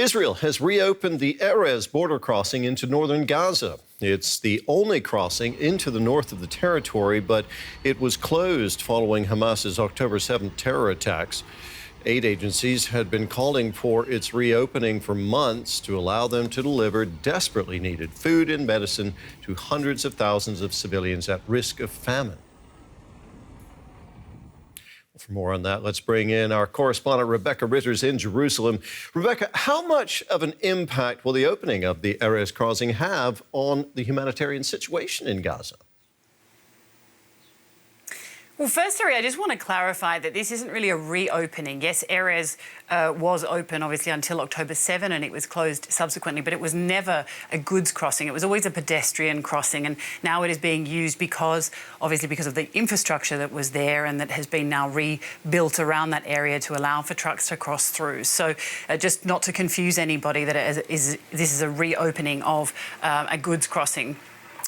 Israel has reopened the Erez border crossing into northern Gaza. It's the only crossing into the north of the territory, but it was closed following Hamas's October 7th terror attacks. Aid agencies had been calling for its reopening for months to allow them to deliver desperately needed food and medicine to hundreds of thousands of civilians at risk of famine. For more on that, let's bring in our correspondent Rebecca Ritters in Jerusalem. Rebecca, how much of an impact will the opening of the Erez Crossing have on the humanitarian situation in Gaza? Well, first, Terry, I just want to clarify that this isn't really a reopening. Yes, Erez was open, obviously, until October 7, and it was closed subsequently, but it was never a goods crossing. It was always a pedestrian crossing, and now it is being used obviously because of the infrastructure that was there and that has been now rebuilt around that area to allow for trucks to cross through. So just not to confuse anybody that this is a reopening of a goods crossing.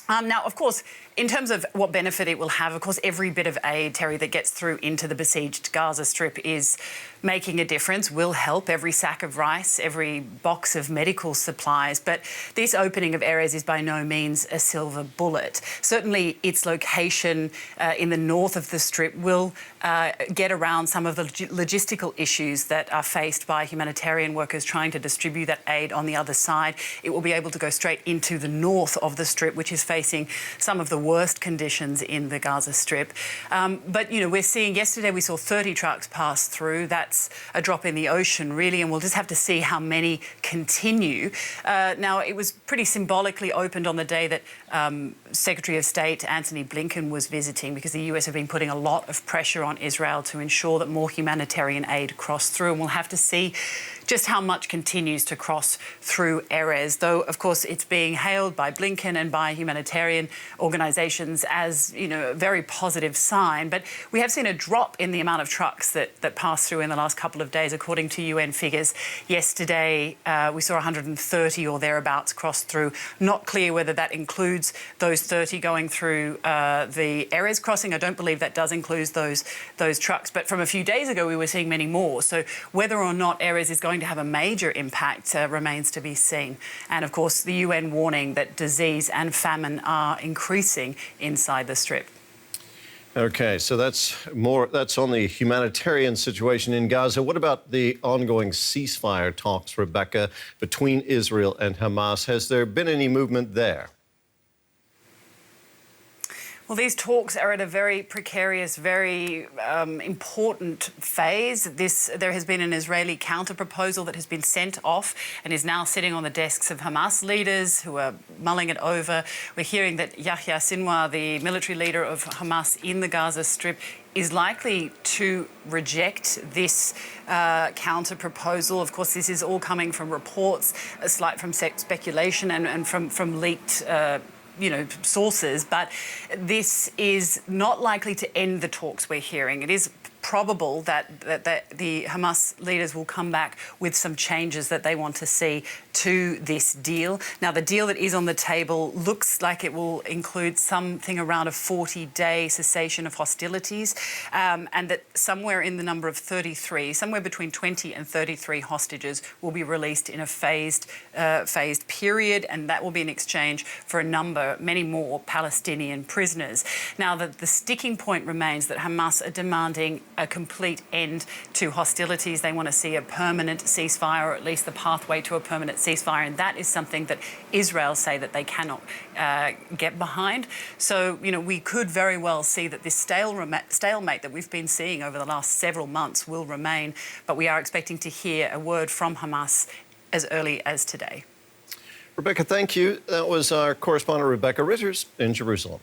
Now, of course, in terms of what benefit it will have, of course, every bit of aid, Terry, that gets through into the besieged Gaza Strip is making a difference, will help. Every sack of rice, every box of medical supplies. But this opening of Erez is by no means a silver bullet. Certainly, its location in the north of the Strip will get around some of the logistical issues that are faced by humanitarian workers trying to distribute that aid on the other side. It will be able to go straight into the north of the Strip, which is facing some of the worst conditions in the Gaza Strip. But, you know, we're seeing yesterday we saw 30 trucks pass through. That's a drop in the ocean, really, and we'll just have to see how many continue. Now, it was pretty symbolically opened on the day that Secretary of State Antony Blinken was visiting, because the US have been putting a lot of pressure on Israel to ensure that more humanitarian aid crossed through, and we'll have to see just how much continues to cross through Erez, though, of course, it's being hailed by Blinken and by humanitarian organisations as, you know, a very positive sign. But we have seen a drop in the amount of trucks that passed through in the last couple of days, according to UN figures. Yesterday, we saw 130 or thereabouts cross through. Not clear whether that includes those 30 going through the Erez crossing. I don't believe that does include those trucks. But from a few days ago, we were seeing many more. So whether or not Erez is going to have a major impact remains to be seen. And, of course, the UN warning that disease and famine are increasing inside the Strip. OK, so that's on the humanitarian situation in Gaza. What about the ongoing ceasefire talks, Rebecca, between Israel and Hamas? Has there been any movement there? Well, these talks are at a very precarious, very important phase. There has been an Israeli counterproposal that has been sent off and is now sitting on the desks of Hamas leaders who are mulling it over. We're hearing that Yahya Sinwar, the military leader of Hamas in the Gaza Strip, is likely to reject this counter-proposal. Of course, this is all coming from reports, from speculation and from leaked sources, but this is not likely to end the talks we're hearing. It is probable that the Hamas leaders will come back with some changes that they want to see to this deal. Now, the deal that is on the table looks like it will include something around a 40-day cessation of hostilities, and that somewhere in the number of 33, somewhere between 20 and 33 hostages will be released in a phased period, and that will be in exchange for many more Palestinian prisoners. Now, the sticking point remains that Hamas are demanding a complete end to hostilities. They want to see a permanent ceasefire, or at least the pathway to a permanent ceasefire, and that is something that Israel say that they cannot get behind. So, you know, we could very well see that this stalemate that we've been seeing over the last several months will remain, but we are expecting to hear a word from Hamas as early as today. Rebecca, thank you. That was our correspondent Rebecca Ritters in Jerusalem.